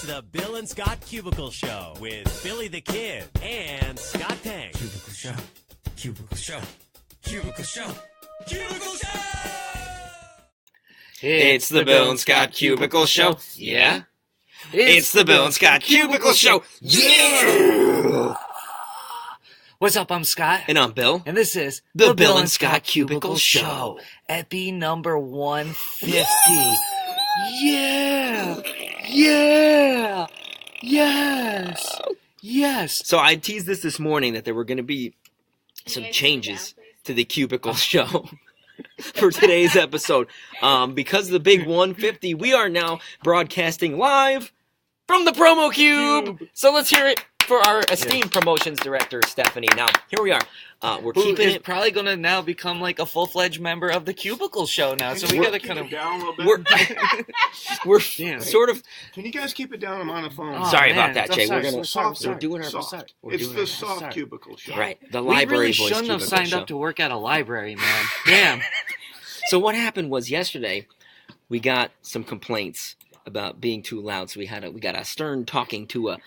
the Bill and Scott Cubicle Show with Billy the Kid and Scott Tang. Cubicle Show. Cubicle Show. Cubicle Show. Cubicle Show! It's the Bill and Scott Cubicle Show. Yeah? It's the Bill and Scott Cubicle Show. Yeah! What's up? I'm Scott. And I'm Bill. And this is the Bill and Scott Cubicle Show. Epi number 150. Yeah! Yeah! Yes! Yes! So I teased this morning that there were going to be some changes to the Cubicle Show for today's episode. Because of the big 150, we are now broadcasting live from the promo cube. So let's hear it for our esteemed promotions director, Stephanie. Now, here we are. We're keeping it. Probably going to now become like a full-fledged member of the Cubicle Show now. So we got to kind of down a little bit. We're sort of. Can you guys keep it down? I'm on the phone. Sorry man. about that, Jay. Sorry, We're gonna. soft, We're doing our soft. We're It's doing the our soft Cubicle Show. Right, the we library really voice shouldn't have Cubicle signed Show. up to work at a library, man. Damn. So what happened was yesterday, we got some complaints about being too loud. So we got a stern talking to a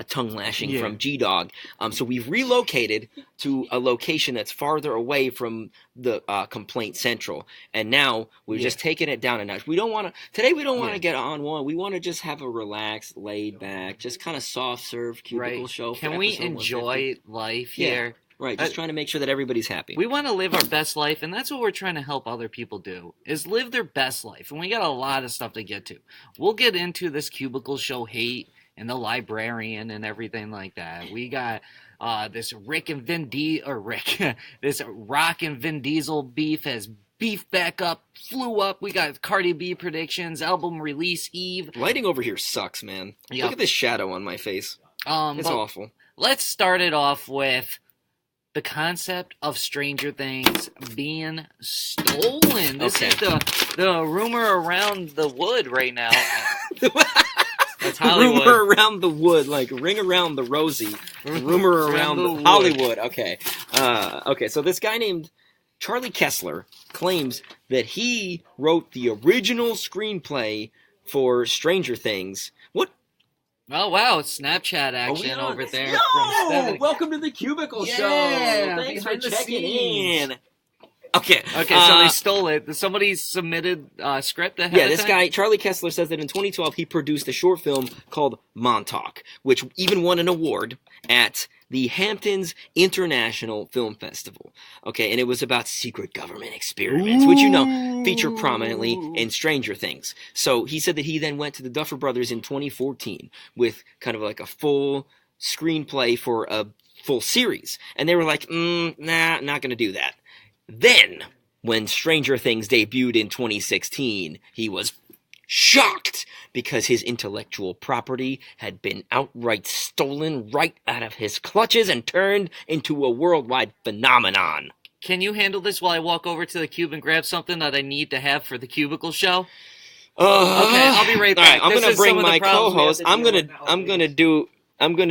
tongue lashing from G-Dog. So we've relocated to a location that's farther away from the complaint central. And now we've just taken it down a notch. We don't want to get on one. We want to just have a relaxed, laid back, just kind of soft serve Cubicle Show. Can we enjoy life here? Right, just trying to make sure that everybody's happy. We want to live our best life, and that's what we're trying to help other people do, is live their best life. And we got a lot of stuff to get to. We'll get into this Cubicle Show hate and the librarian and everything like that. We got this Rock and Vin Diesel beef has beefed back up, flew up. We got Cardi B predictions, album release eve. Lighting over here sucks, man. Yep. Look at this shadow on my face. It's awful. Let's start it off with the concept of Stranger Things being stolen. This is the rumor around the wood right now. That's Hollywood. Rumor around the wood, like ring around the rosy. Rumor around the Hollywood. Okay. Okay, so this guy named Charlie Kessler claims that he wrote the original screenplay for Stranger Things. What? Oh, wow. Snapchat action over there. Yo! From Stephanie. Welcome to the Cubicle Show. Thanks for behind the checking scenes. in. Okay, so they stole it. Somebody submitted a script ahead of this time? guy, Charlie Kessler, says that in 2012 he produced a short film called Montauk, which even won an award at the Hamptons International Film Festival. Okay, and it was about secret government experiments, which feature prominently in Stranger Things. So he said that he then went to the Duffer Brothers in 2014 with kind of like a full screenplay for a full series. And they were like, nah, not going to do that. Then, when Stranger Things debuted in 2016, he was shocked because his intellectual property had been outright stolen right out of his clutches and turned into a worldwide phenomenon. Can you handle this while I walk over to the cube and grab something that I need to have for the Cubicle Show? Okay, I'll be right back. All right, I'm gonna bring my co-host. I'm gonna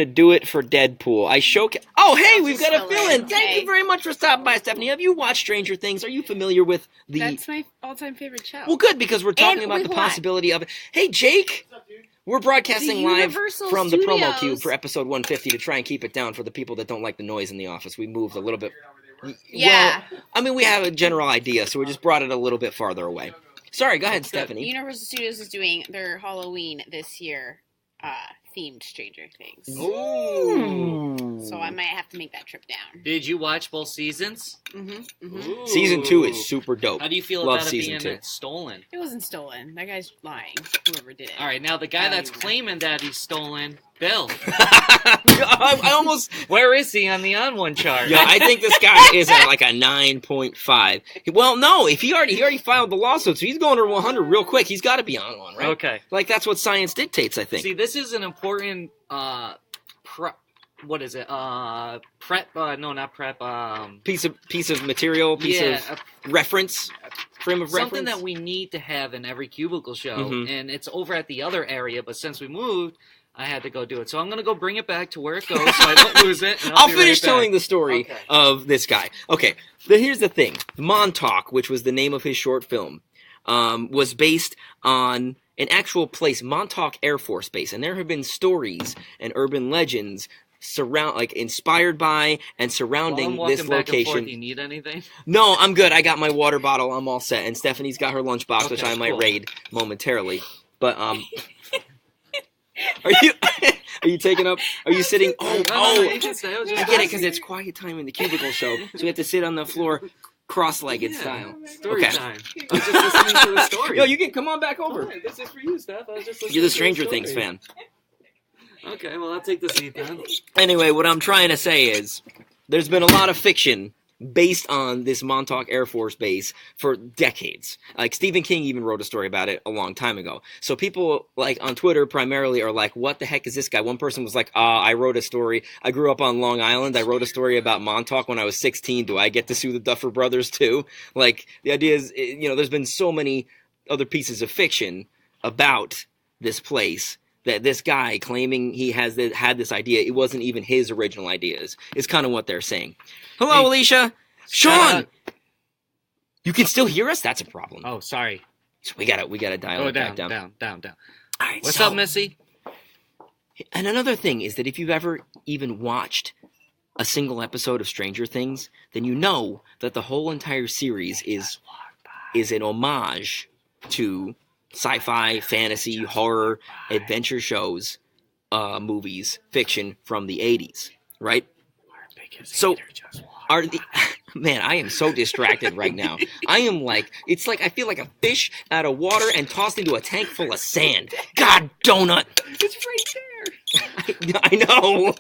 do it for Deadpool. Oh, hey, we've got a fill-in. Thank you very much for stopping by, Stephanie. Have you watched Stranger Things? Are you familiar with the? That's my all-time favorite show. Well, good, because we're talking about the possibility of it. Hey, Jake. What's up, dude? We're broadcasting live from the promo cube for episode 150 to try and keep it down for the people that don't like the noise in the office. We moved a little bit. Yeah. Well, I mean, we have a general idea, so we just brought it a little bit farther away. Sorry, go ahead, Stephanie. Universal Studios is doing their Halloween this year themed Stranger Things. Ooh. So I might have to make that trip down. Did you watch both seasons? Mm-hmm. Season 2 is super dope. How do you feel Love about it season being 2. stolen? It wasn't stolen. That guy's lying. Whoever did it. All right, now the guy that's claiming that he's stolen, Bill. I almost. Where is he on the on one chart? Yeah, I think this guy is at like a 9.5. Well, no, if he already filed the lawsuit, so he's going to 100 real quick. He's got to be on one, right? Okay. Like that's what science dictates, I think. See, this is an important what is it? Prep? No, not prep. Piece of material, of reference, frame of reference. Something that we need to have in every Cubicle Show, and it's over at the other area. But since we moved, I had to go do it. So I'm gonna go bring it back to where it goes, so I don't lose it. And I'll be finish right telling back. the story of this guy. Okay, but here's the thing: Montauk, which was the name of his short film. was based on an actual place, Montauk Air Force Base, and there have been stories and urban legends inspired by and surrounding While I'm this walking back and location. forth, you need anything? No, I'm good. I got my water bottle. I'm all set. And Stephanie's got her lunchbox, which Okay, I might cool. raid momentarily. But are you are you taking up? Are you sitting? Oh, you can stay. I was I just get it because it's quiet time in the cubicle show, so we have to sit on the floor, cross-legged Yeah. style. Story Okay. time. I was just listening to the story. Yo, you can come on back over. Come on, this is for you, Steph. I was just listening You're the to Stranger story. Things fan. Okay, well, I'll take the seat then. Anyway, what I'm trying to say is there's been a lot of fiction based on this Montauk Air Force Base for decades. Like, Stephen King even wrote a story about it a long time ago. So people, like, on Twitter primarily are like, what the heck is this guy? One person was like, I wrote a story. I grew up on Long Island. I wrote a story about Montauk when I was 16. Do I get to sue the Duffer Brothers too? Like, the idea is, there's been so many other pieces of fiction about this place that this guy claiming he had this idea, it wasn't even his original ideas, is kind of what they're saying. Hello, Hey, Alicia! Sean! You can still hear us? That's a problem. Oh, sorry. So we gotta dial Go it back down. down. All All right, What's so- up, Missy? And another thing is that if you've ever even watched a single episode of Stranger Things, then you know that the whole entire series is an homage to sci-fi, fantasy, horror, adventure shows, movies, fiction from the 80s, right? So, man, I am so distracted right now. I am like, it's like I feel like a fish out of water and tossed into a tank full of sand. God, donut! It's right there. I know.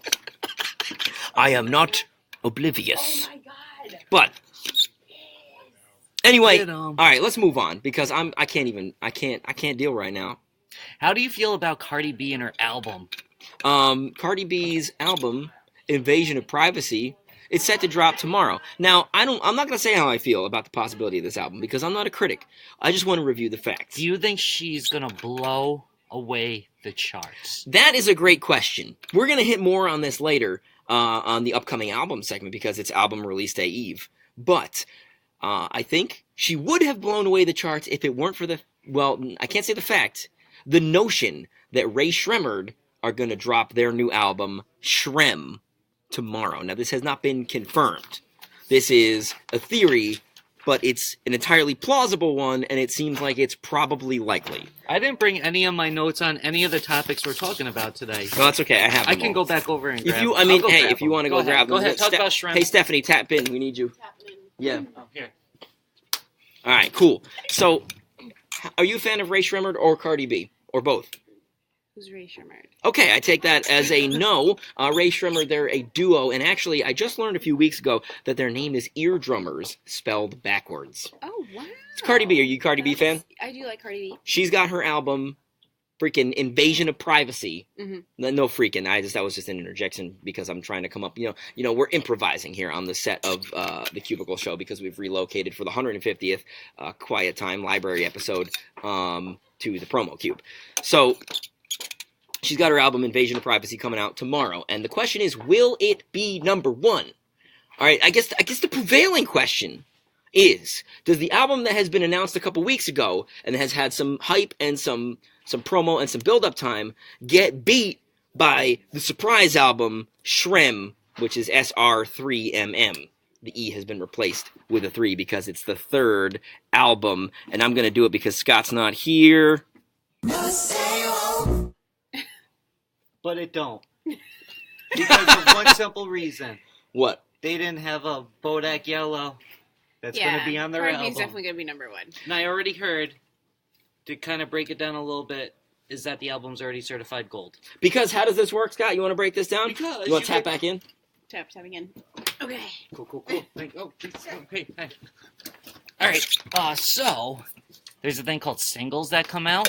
I am not oblivious. Oh my god. But anyway, Get 'em. all right, let's move on because I can't deal right now. How do you feel about Cardi B and her album? Cardi B's album Invasion of Privacy, it's set to drop tomorrow. Now, I'm not going to say how I feel about the possibility of this album because I'm not a critic. I just want to review the facts. Do you think she's gonna blow away the charts? That is a great question. We're going to hit more on this later on the upcoming album segment because it's album release day eve. But I think she would have blown away the charts if it weren't for I can't say the fact, the notion that Ray Shremmerd are going to drop their new album, Shrem, tomorrow. Now, this has not been confirmed. This is a theory, but it's an entirely plausible one, and it seems like it's probably likely. I didn't bring any of my notes on any of the topics we're talking about today. Well, that's okay. I have them I can all. go back over and If grab you, them. I mean, I'll go hey, grab if you them. want to go grab them. Go ahead, talk about Shrem. Hey, Stephanie, tap in. We need you. Happening. Yeah. Oh, here. All right, cool. So, are you a fan of Ray Shremmerd or Cardi B? Or both? Who's Ray Shremmerd? Okay, I take that as a no. Ray Shremmerd, they're a duo, and actually, I just learned a few weeks ago that their name is Eardrummers, spelled backwards. Oh wow. It's Cardi B. Are you a Cardi B fan? I do like Cardi B. She's got her album, freaking Invasion of Privacy. Mhm. No freaking. That was just an interjection because I'm trying to come up. We're improvising here on the set of the Cubicle Show because we've relocated for the 150th Quiet Time Library episode to the promo cube. So she's got her album Invasion of Privacy coming out tomorrow, and the question is, will it be number one? All right, I guess the prevailing question is, does the album that has been announced a couple weeks ago and has had some hype and some promo and some build-up time get beat by the surprise album Shrem, which is SR3MM? The E has been replaced with a 3 because it's the third album, and I'm going to do it because Scott's not here. But it don't. Because of one simple reason. What? They didn't have a Bodak Yellow that's yeah, going to be on their Cardi album. B's definitely gonna be number one. And I already heard, to kind of break it down a little bit, is that the album's already certified gold. Because how does this work, Scott? You want to break this down? Because you want to you tap get- back in? Tapping in. Okay. Cool. Hey. All right. So there's a thing called singles that come out,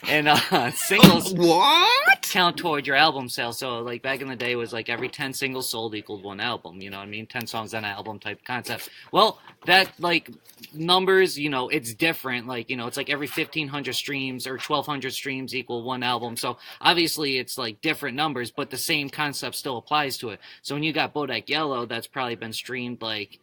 and singles What? count toward your album sales. So like back in the day, it was like every 10 singles sold equaled one album. You know what I mean? 10 songs on an album type concept. Well, that like numbers, it's different. Like it's like every 1,500 streams or 1,200 streams equal one album. So obviously it's like different numbers, but the same concept still applies to it. So when you got Bodak Yellow, that's probably been streamed like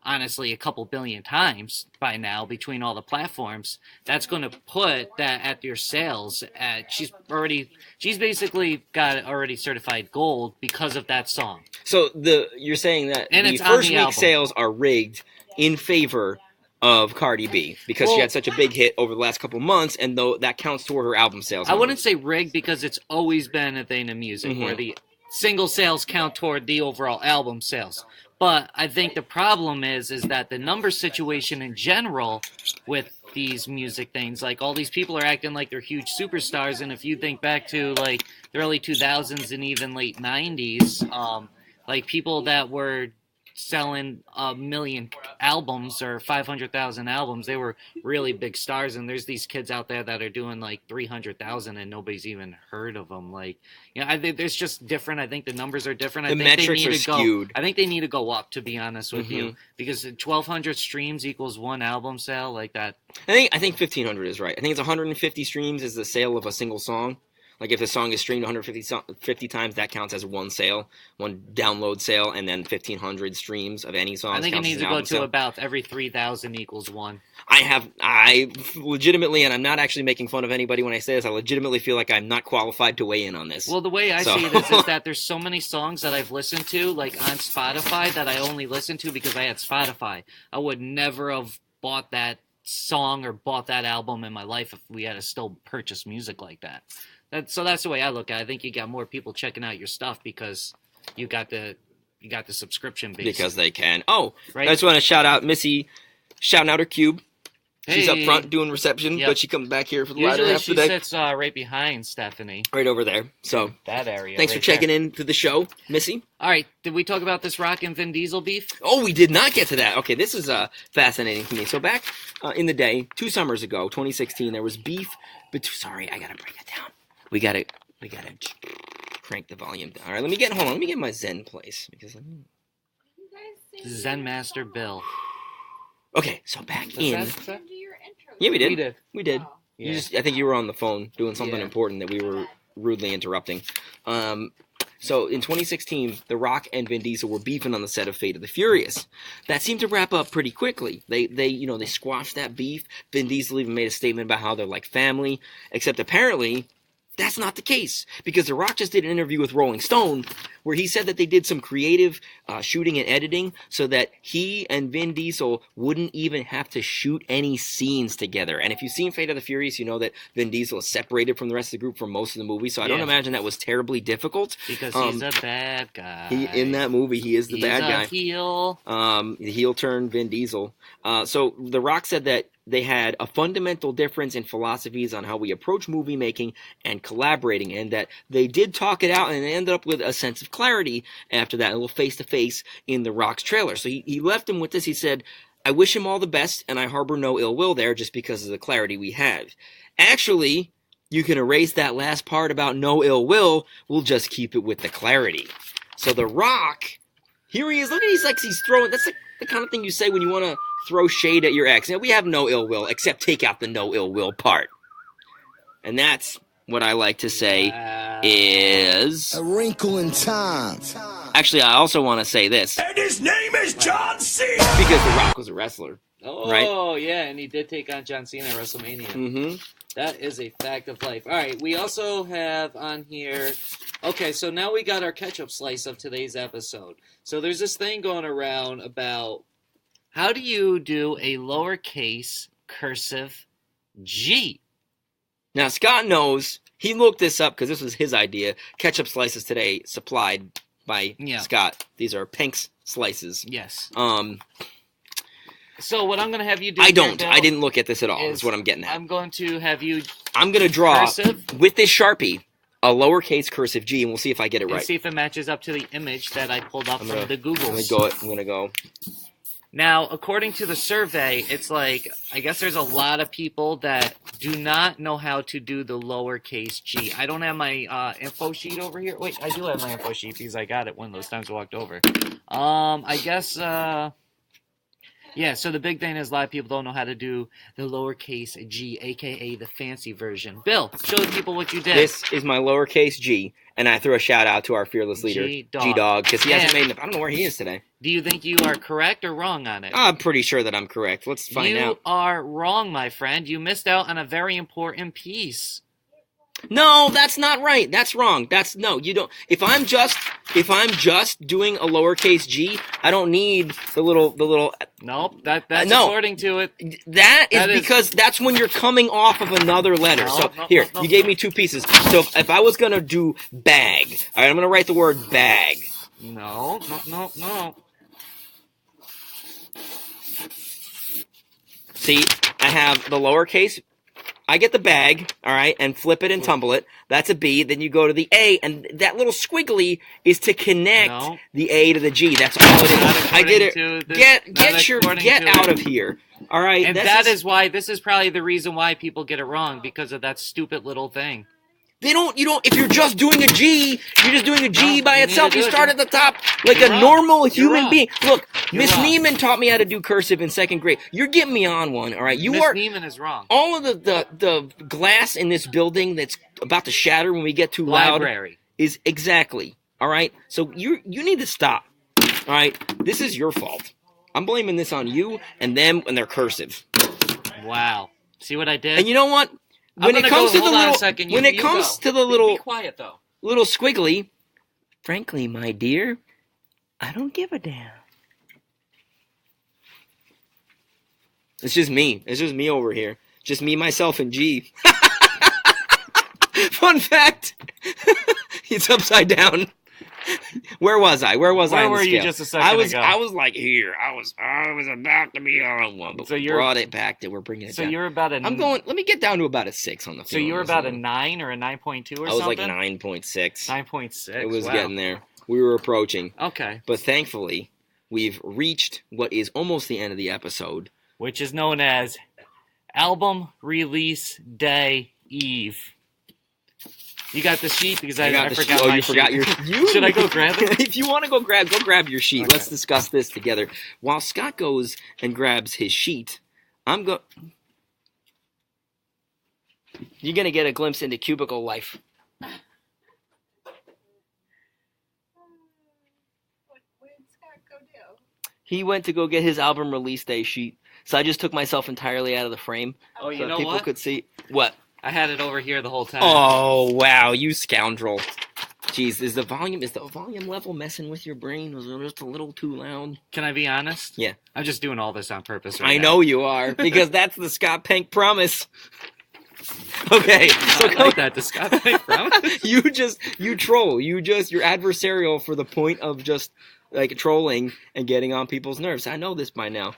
honestly a couple billion times by now between all the platforms. That's going to put that at your sales at she's basically got already certified gold because of that song. So you're saying that And the it's on first the week album. sales are rigged in favor of Cardi B because she Well- had such a big hit over the last couple months, and though that counts toward her album sales. I wouldn't say rigged because it's always been a thing in music where the single sales count toward the overall album sales. But I think the problem is that the number situation in general with these music things, like all these people are acting like they're huge superstars, and if you think back to like the early 2000s and even late 90s, like people that were selling 1 million albums or 500,000 albums, they were really big stars, and there's these kids out there that are doing like 300,000 and nobody's even heard of them. Like, you know, I think there's just different. I think the numbers are different. The I think metrics they need are to go. skewed. I think they need to go up, to be honest with you, because 1,200 streams equals one album sale like that. I think 1,500 is right. I think it's 150 streams is the sale of a single song. Like if the song is streamed 150 times, that counts as one sale, one download sale, and then 1,500 streams of any song. I think it counts needs as to an go album to sale. about every 3,000 equals one. I legitimately, and I'm not actually making fun of anybody when I say this, I legitimately feel like I'm not qualified to weigh in on this. Well, the way I So- see this is that there's so many songs that I've listened to, like on Spotify, that I only listen to because I had Spotify. I would never have bought that song or bought that album in my life if we had to still purchase music like that. So that's the way I look at it. I think you got more people checking out your stuff because you got the subscription base. because they can. Oh, Right. I just want to shout out Missy, shouting out her cube. She's up Hey. front doing reception, Yep. but she comes back here for the latter Usually half she of the day. sits right behind Stephanie, Right over there. So that area. thanks for right checking there. in to the show, Missy. All right, did we talk about this Rock and Vin Diesel beef? Oh, we did not get to that. Okay, this is fascinating to me. So back in the day, 2 summers ago, 2016, there was beef. But sorry, I gotta break it down. We gotta crank the volume down. All right, let me get my Zen place because. Zen Master Bill. Okay, so back in. Is that- Yeah, we did. We did. We did. You Yeah. I think you were on the phone doing something Yeah. important that we were rudely interrupting. So in 2016, The Rock and Vin Diesel were beefing on the set of Fate of the Furious. That seemed to wrap up pretty quickly. They squashed that beef. Vin Diesel even made a statement about how they're like family, except apparently that's not the case because The Rock just did an interview with Rolling Stone where he said that they did some creative shooting and editing so that he and Vin Diesel wouldn't even have to shoot any scenes together. And if you've seen Fate of the Furious, you know that Vin Diesel is separated from the rest of the group for most of the movie, so I don't Yeah. imagine that was terribly difficult. Because he's a bad guy. In that movie, he is the He's bad a guy. heel. The heel turn Vin Diesel. So The Rock said that they had a fundamental difference in philosophies on how we approach movie making and collaborating, and that they did talk it out and they ended up with a sense of clarity after that, a little face-to-face in The Rock's trailer. So he left him with this. He said, I wish him all the best, and I harbor no ill will there just because of the clarity we have. Actually, you can erase that last part about no ill will. We'll just keep it with the clarity. So The Rock, here he is. Look at he's throwing. That's the kind of thing you say when you want to throw shade at your ex. You know, we have no ill will, except take out the no ill will part. And that's what I like to say is... A wrinkle in time. Actually, I also want to say this. And his name is John Cena! Because The Rock was a wrestler. Oh, yeah, and he did take on John Cena at WrestleMania. Mm-hmm. That is a fact of life. All right, we also have on here... Okay, so now we got our ketchup slice of today's episode. So there's this thing going around about how do you do a lowercase cursive G? Now, Scott knows. He looked this up because this was his idea. Ketchup slices today supplied by Scott. These are Pink's slices. Yes. So what I'm going to have you do... I don't. Bill, I didn't look at this at all. is Is what I'm getting at. I'm going to have you... I'm going to draw, cursive. with this Sharpie, a lowercase cursive G, and we'll see if I get it And right. see if it matches up to the image that I pulled up from the I'm Googles. going to go. Now, according to the survey, it's like, I guess there's a lot of people that do not know how to do the lowercase g. I don't have my info sheet over here. Wait, I do have my info sheet because I got it one of those times I walked over. I guess, Yeah, so the big thing is a lot of people don't know how to do the lowercase g, a.k.a. the fancy version. Bill, show the people what you did. This is my lowercase g, and I throw a shout out to our fearless leader, G-Dog. G-Dog, because he hasn't And- made I don't know where he is today. Do you think you are correct or wrong on it? I'm pretty sure that I'm correct. Let's find You out. are wrong, my friend. You missed out on a very important piece. No, that's not right. That's wrong. No, you don't. If I'm just doing a lowercase g, I don't need the little. Nope, that's No. according to it. That is That is- because that's when you're coming off of another letter. No, So no, here, no, you no. gave me 2 pieces. So if I was gonna do bag, all right, I'm gonna write the word bag. No. See, I have the lowercase. I get the bag, all right, and flip it and tumble it. That's a B. Then you go to the A, and that little squiggly is to connect No. the A to the G. That's all it Not is. I did it. according to this- Get not according to out it. of here. All right, And that is why this is probably the reason why people get it wrong, because of that stupid little thing. you don't. If you're just doing a G, you're just doing a G No, by you need itself. to You do it. start at the top like You're a wrong. normal You're human wrong. being. Look, You're Miss wrong. Neiman taught me how to do cursive in 2nd grade. You're getting me on one. All right, you Miss are. Neiman is wrong. All of the glass in this building that's about to shatter when we get too loud Library. is exactly all right. So you need to stop. All right, this is your fault. I'm blaming this on you and them and their cursive. Wow. See what I did? And you know what? When it gonna comes go- to the hold on a little, second. when You- it you comes go. to the Be little quiet though. little squiggly, frankly, my dear, I don't give a damn. It's just me. It's just me over here. Just me, myself, and G. Fun fact. It's upside down. Where was I? Where was I? Where on the were you scale? just a second ago? I was like here. I was about to be on one, but So we you're- brought it back. That we're bringing it So down. you're about a. I'm going. Let me get down to about a 6 on the. So you were about a 9 or a 9.2 or I was something. like 9.6. 9.6. It was wow. getting there. We were approaching, Okay. but thankfully, we've reached what is almost the end of the episode. Which is known as Album Release Day Eve. You got the sheet because I got the forgot sheet. my you forgot sheet. your. Should I go grab it? If you want to go grab your sheet. Okay. Let's discuss this together. While Scott goes and grabs his sheet, I'm go. You're gonna get a glimpse into cubicle life. What did Scott go do? He went to go get his album release day sheet, so I just took myself entirely out of the frame Oh, you so know people what? could see what. I had it over here the whole time. Oh wow, you scoundrel! Jeez, is the volume level messing with your brain? Was it just a little too loud? Can I be honest? Yeah. I'm just doing all this on purpose right I now. know you are, because that's the Scott Pank promise. Okay, so I like that. The Scott Pank promise. you troll. You're adversarial for the point of just like trolling and getting on people's nerves. I know this by now.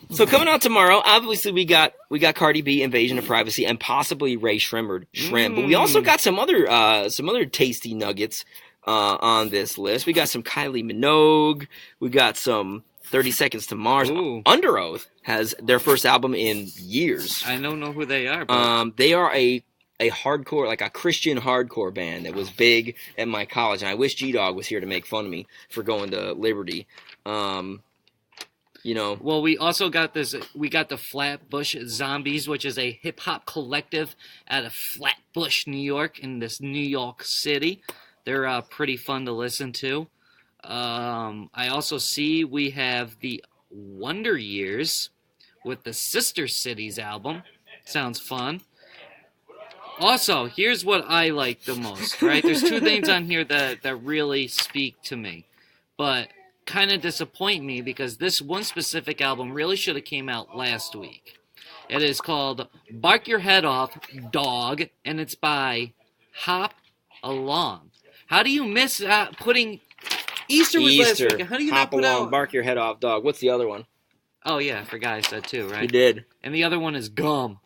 So coming out tomorrow, obviously we got Cardi B, Invasion of Privacy, and possibly Ray Shrimp. But we also got some other tasty nuggets on this list. We got some Kylie Minogue. We got some 30 Seconds to Mars. Ooh. Under Oath has their first album in years. I don't know who they are, but They are a hardcore, like a Christian hardcore band that was big at my college, and I wish G-Dog was here to make fun of me for going to Liberty. You know, well, we also got this. We got the Flatbush Zombies, which is a hip hop collective out of Flatbush, New York, in this New York City. They're pretty fun to listen to. I also see we have the Wonder Years with the Sister Cities album. Sounds fun. Also, here's what I like the most, right? There's 2 things on here that really speak to me, but kind of disappoint me because this one specific album really should have came out last week. It is called Bark Your Head Off, Dog, and it's by Hop Along. How do you miss putting... Easter was last week. How do you Hop not put Along, out... Bark Your Head Off, Dog. What's the other one? Oh, yeah, I forgot I said 2, right? You did. And the other one is Gum,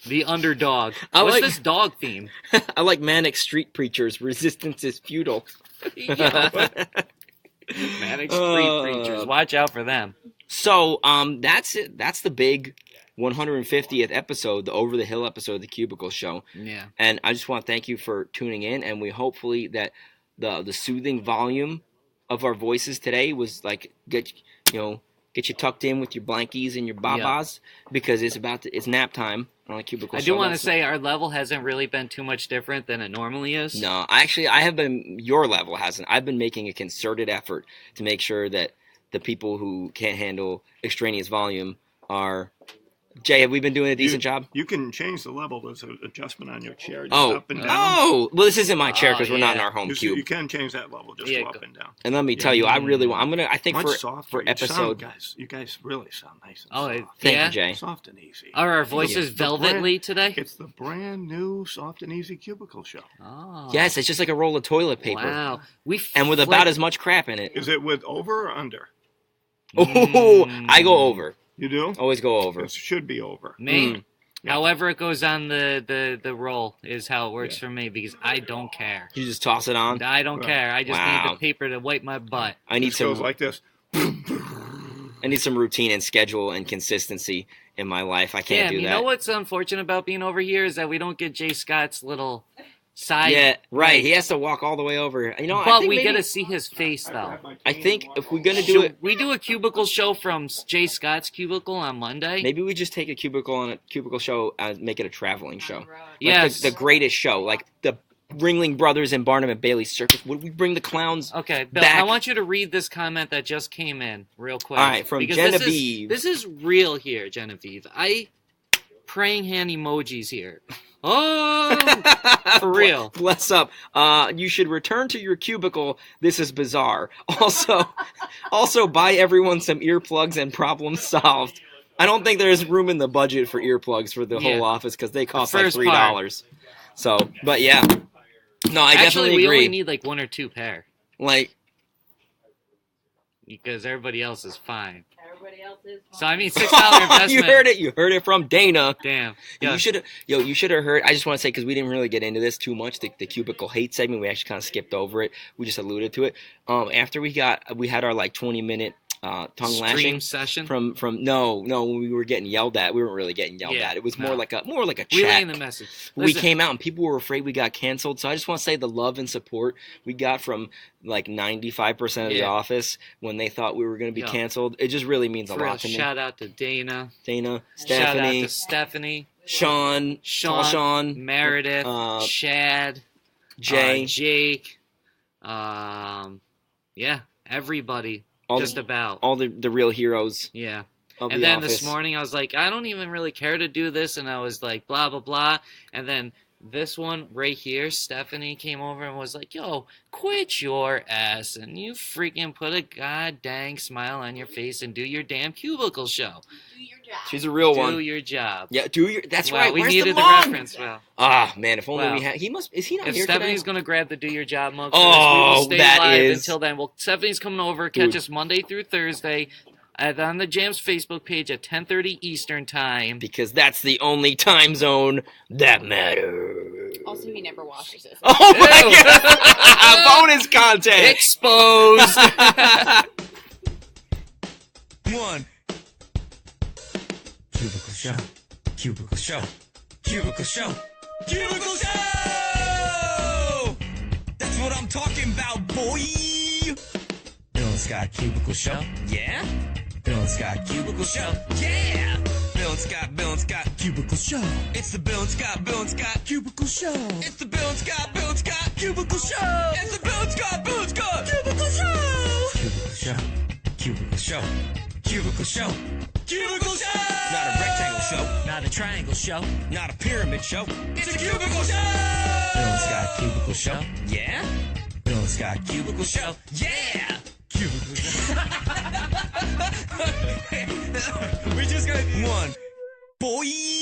the underdog. I What's like- this dog theme? I like Manic Street Preachers. Resistance is futile. Yeah. Manic Street Preachers. Watch out for them. So, that's it. That's the big 150th episode, the Over the Hill episode of the Cubicle Show. Yeah. And I just want to thank you for tuning in, and we hopefully that the soothing volume of our voices today was like Get you tucked in with your blankies and your babas because it's nap time on the Cubicle Show. I do want to say our level hasn't really been too much different than it normally is. No, your level hasn't. I've been making a concerted effort to make sure that the people who can't handle extraneous volume are... Jay, have we been doing a decent job? You can change the level. There's an adjustment on your chair. Just Oh, up and down. well, this isn't my chair because we're not in our home cube. You can change that level. Just go up and down. And let me tell you, I really want. I think Much for softer. episode. You guys really sound nice and soft. Thank you, Jay. Soft and easy. Are our voices velvetly today? It's the brand new Soft and Easy Cubicle Show. Oh. Yes, it's just like a roll of toilet paper. Wow. And with about as much crap in it. Is it with over or under? Oh, I go over. You do? Always go over. It should be over. Me? However it goes on the roll is how it works for me because I don't care. You just toss it on? I don't care. I just need the paper to wipe my butt. I need some... goes like this. I need some routine and schedule and consistency in my life. I can't do that. You know what's unfortunate about being over here is that we don't get Jay Scott's little side. Yeah, right. He has to walk all the way over. You know, but we get to see his face, though. I think if we're gonna do it, we do a cubicle show from Jay Scott's cubicle on Monday. Maybe we just take a cubicle on a cubicle show and make it a traveling show. Like yes, the greatest show, like the Ringling Brothers and Barnum and Bailey Circus. Would we bring the clowns? Okay, Bill, back? I want you to read this comment that just came in real quick. All right, from Genevieve. This is real here, Genevieve. Praying hand emojis here. Oh, for real. Bless up. You should return to your cubicle. This is bizarre. Also buy everyone some earplugs and problem solved. I don't think there's room in the budget for earplugs for the whole office because they cost like $3. So, but yeah. No, I definitely agree. We only need like 1 or 2 pair. Like, because everybody else is fine. Everybody else is fine. So I mean, $6 investment. You heard it from Dana. Damn. Yeah. You should have heard. I just want to say because we didn't really get into this too much. The cubicle hate segment, we actually kind of skipped over it. We just alluded to it. After we had our like 20-minute tongue lashing session from when we were getting yelled at. We weren't really getting yelled at. It was more like a chat. Relaying the message. We came out and people were afraid we got canceled. So I just want to say the love and support we got from like 95% of the office when they thought we were going to be canceled. It just really means a lot to me. Shout out to Dana, Stephanie, shout out to Stephanie, Sean, Meredith, Shad, Jay, Jake, everybody. Just about all the real heroes. Yeah. And then this morning I was like, I don't even really care to do this, and I was like, blah blah blah. And then this one right here, Stephanie came over and was like, yo, quit your ass and you freaking put a god dang smile on your face and do your damn cubicle show. Do your job. She's a real one. Do your job. Yeah, that's wow, right. We Where's needed the reference. Wow. Ah, man, if only we had. Is he not if here Stephanie's today? going to grab the do your job mug, oh, we will stay that live is. until then. Well, Stephanie's coming over, catch us Monday through Thursday. On the Jams Facebook page at 10:30 Eastern Time. Because that's the only time zone that matters. Also, he never washes his. Oh my god! Bonus content! Exposed! One. Cubicle Show. Cubicle Show. Cubicle Show. Cubicle Show! That's what I'm talking about, boy! Bill and Scott Cubicle Show. Yeah? Bill and Scott Cubicle Show. Yeah! Bill and Scott Cubicle Show. It's the Bill and Scott Cubicle Show. It's the Bill and Scott Cubicle Show. It's the Bill and Scott Cubicle Show. Cubicle Show. Cubicle Show. Cubicle Show. Cubicle Show. Not a rectangle show. Not a triangle show. Not a pyramid show. It's a cubicle show. Bill and Scott Cubicle Show. Yeah? Bill and Scott Cubicle Show. Yeah! Cubicle Show. We just got one. Boy!